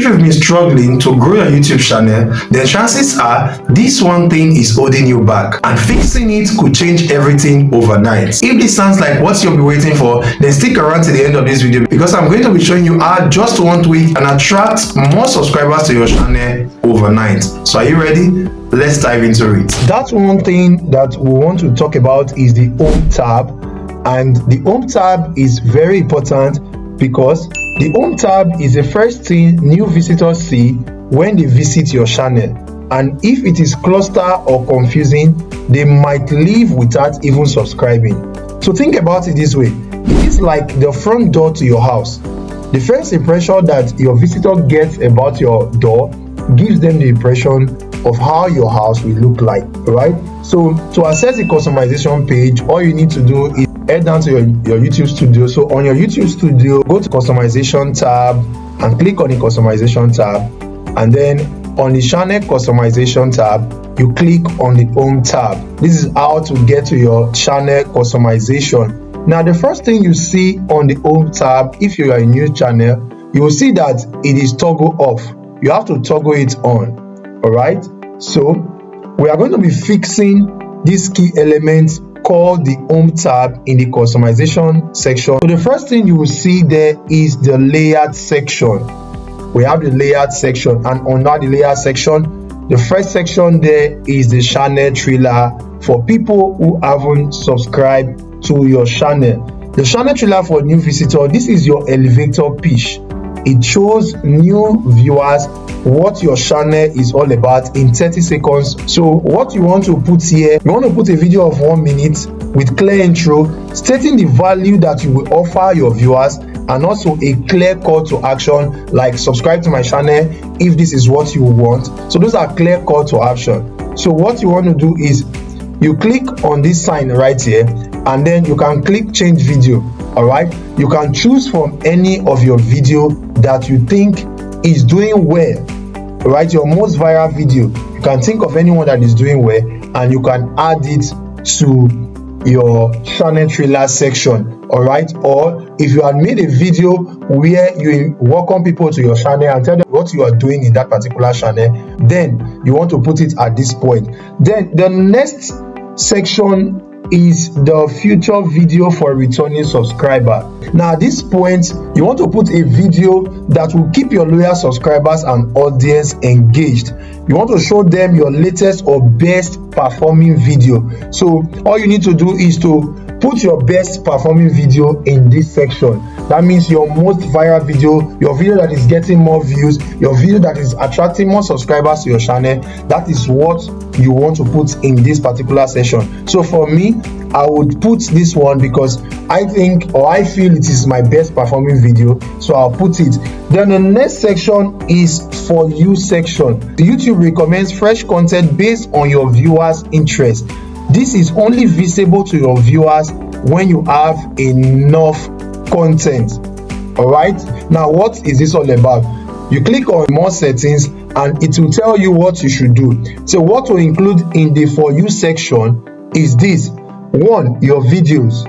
you've been struggling to grow your YouTube channel, then chances are this one thing is holding you back, and fixing it could change everything overnight. If this sounds like what you'll be waiting for, then stick around to the end of this video, because I'm going to be showing you how just one tweak can attract more subscribers to your channel overnight. So are you ready? Let's dive into it. That's one thing that we want to talk about is the home tab. And the home tab is very important because the home tab is the first thing new visitors see when they visit your channel. And if it is cluster or confusing, they might leave without even subscribing. So think about it this way. It is like the front door to your house. The first impression that your visitor gets about your door gives them the impression of how your house will look like, right? So to access the customization page, all you need to do is head down to your YouTube studio. So on your YouTube studio, go to customization tab and click on the customization tab, and then on the channel customization tab, you click on the home tab. This is how to get to your channel customization. Now, the first thing you see on the home tab, if you are a new channel, you will see that it is toggle off. You have to toggle it on. All right, so we are going to be fixing this key element called the home tab in the customization section. So the first thing you will see there is the layout section. We have the layout section, and under the layout section, the first section there is the channel trailer for people who haven't subscribed to your channel. The channel trailer for new visitor, this is your elevator pitch. It shows new viewers what your channel is all about in 30 seconds. So what you want to put here, you want to put a video of 1 minute with clear intro stating the value that you will offer your viewers, and also a clear call to action like subscribe to my channel if this is what you want. So those are clear call to action. So what you want to do is you click on this sign right here, and then you can click change video. All right, you can choose from any of your video that you think is doing well. All right, your most viral video, you can think of anyone that is doing well and you can add it to your channel trailer section. All right, or if you had made a video where you welcome people to your channel and tell them what you are doing in that particular channel, then you want to put it at this point. Then the next section is the future video for returning subscriber. Now at this point, you want to put a video that will keep your loyal subscribers and audience engaged. You want to show them your latest or best performing video. So all you need to do is to put your best performing video in this section. That means your most viral video, your video that is getting more views, your video that is attracting more subscribers to your channel. That is what you want to put in this particular section. So for me, I would put this one because I think, or I feel it is my best performing video, so I'll put it. Then the next section is for you section. YouTube recommends fresh content based on your viewers' interest. This is only visible to your viewers when you have enough content. All right, now what is this all about? You click on more settings and it will tell you what you should do. So what to include in the for you section is this. One, your videos.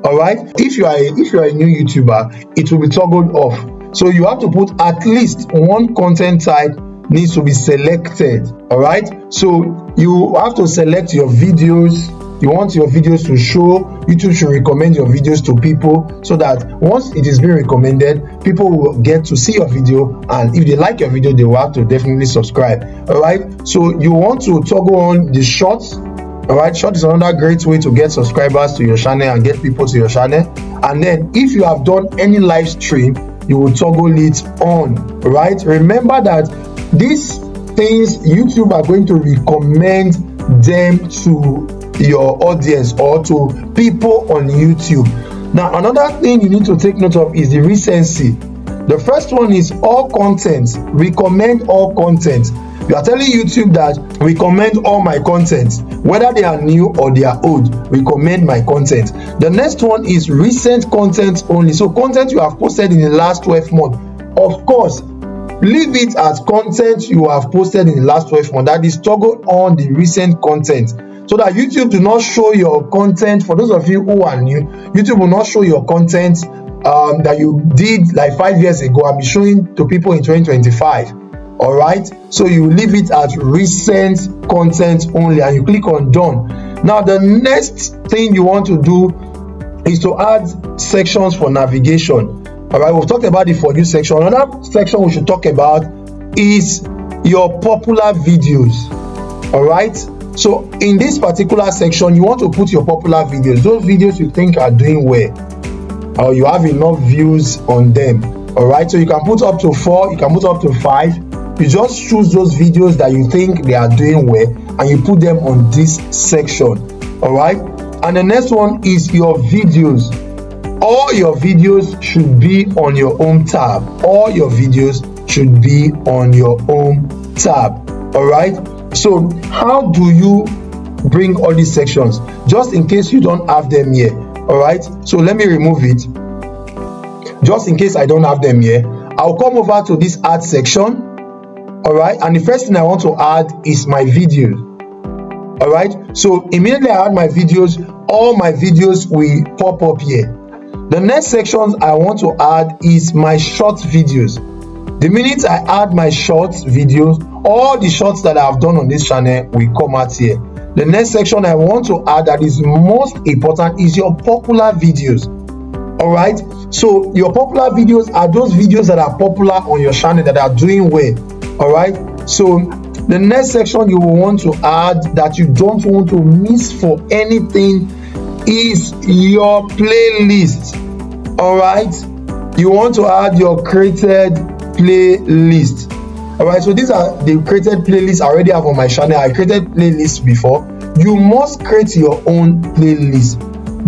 All right, if you are a new YouTuber, it will be toggled off. So you have to put at least one content type needs to be selected. All right, so you have to select your videos. You want your videos to show. YouTube should recommend your videos to people so that once it is being recommended, people will get to see your video, and if they like your video, they will have to definitely subscribe. All right, so you want to toggle on the shorts. All right, short is another great way to get subscribers to your channel and get people to your channel. And then if you have done any live stream, you will toggle it on. Right, remember that these things YouTube are going to recommend them to your audience or to people on YouTube. Now another thing you need to take note of is the recency. The first one is all content. Recommend all content. You are telling YouTube that recommend all my content, whether they are new or they are old. Recommend my content. The next one is recent content only. So content you have posted in the last 12 months. Of course, leave it as content you have posted in the last 12 months. That is toggle on the recent content, so that YouTube do not show your content. For those of you who are new, YouTube will not show your content that you did like 5 years ago and be showing to people in 2025. All right, so you leave it at recent content only and you click on done. Now the next thing you want to do is to add sections for navigation. All right, we've talked about the For You section. Another section we should talk about is your popular videos. All right, so in this particular section you want to put your popular videos, those videos you think are doing well or you have enough views on them. All right, so you can put up to 4, you can put up to 5. You just choose those videos that you think they are doing well and you put them on this section. All right, and the next one is your videos. All your videos should be on your home tab. All your videos should be on your home tab. All right, so how do you bring all these sections, just in case you don't have them here? All right, so let me remove it just in case I don't have them here. I'll come over to this add section. All right, and the first thing I want to add is my videos. All right, so immediately I add my videos, all my videos will pop up here. The next sections I want to add is my short videos. The minute I add my short videos, all the shorts that I've done on this channel will come out here. The next section I want to add that is most important is your popular videos. All right, so your popular videos are those videos that are popular on your channel that are doing well. All right, so the next section you will want to add that you don't want to miss for anything is your playlist. All right, you want to add your created playlist. All right, so these are the created playlists I already have on my channel. I created playlists before. You must create your own playlist.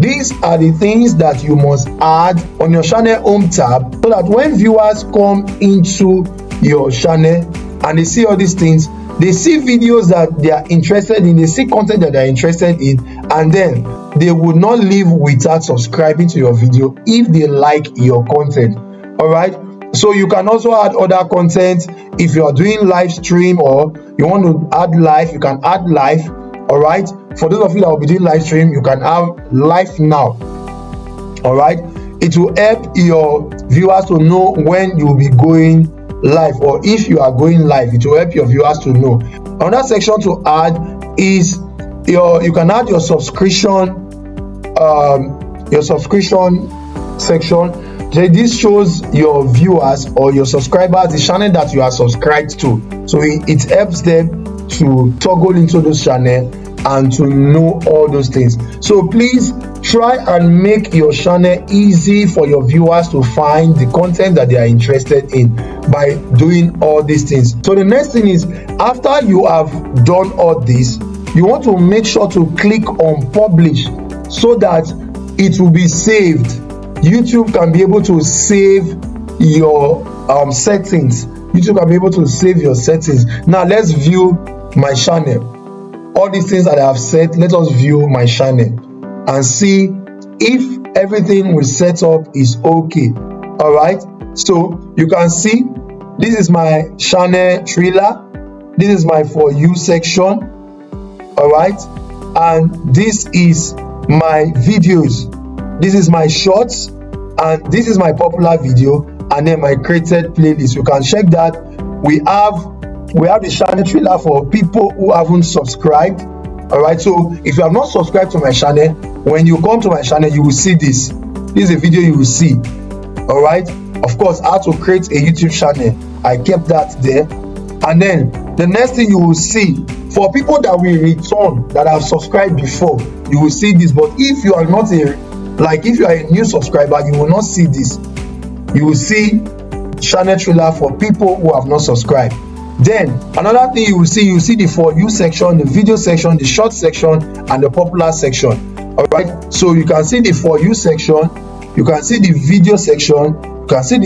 These are the things that you must add on your channel home tab so that when viewers come into your channel and they see all these things, they see videos that they are interested in, they see content that they are interested in, and then they would not leave without subscribing to your video if they like your content. All right, so you can also add other content. If you are doing live stream or you want to add live, you can add live. All right, for those of you that will be doing live stream, you can have live now. All right, it will help your viewers to know when you will be going live, or if you are going live, it will help your viewers to know. Another section to add is you can add your subscription section. This shows your viewers or your subscribers the channel that you are subscribed to, so it helps them to toggle into those channel and to know all those things. So please try and make your channel easy for your viewers to find the content that they are interested in by doing all these things. So the next thing is, after you have done all this, you want to make sure to click on publish so that it will be saved. YouTube can be able to save your settings. YouTube can be able to save your settings. Now let's view my channel. All these things that I have said, let us view my channel and see if everything we set up is okay. All right, so you can see this is my channel trailer, this is my For You section. All right, and this is my videos, this is my shorts, and this is my popular video, and then my created playlist. You can check that. We have the channel trailer for people who haven't subscribed. All right, so if you have not subscribed to my channel, when you come to my channel, you will see this is a video you will see. All right, of course, how to create a YouTube channel, I kept that there. And then the next thing you will see, for people that will return that have subscribed before, you will see this. But if you are not if you are a new subscriber, you will not see this. You will see channel trailer for people who have not subscribed. Then another thing you will see the For You section, the video section, the short section, and the popular section. All right, so you can see the For You section, you can see the video section, you can see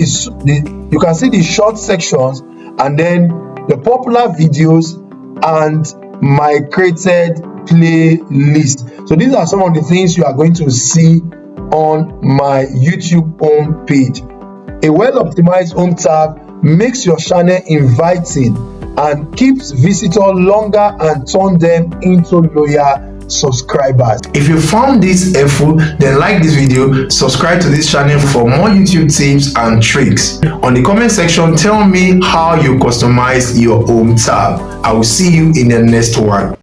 the short sections, and then the popular videos and my created playlist. So these are some of the things you are going to see on my YouTube home page. A well-optimized home tab makes your channel inviting and keeps visitors longer and turn them into loyal subscribers. If you found this helpful, then like this video, subscribe to this channel for more YouTube tips and tricks. On the comment section, tell me how you customize your home tab. I will see you in the next one.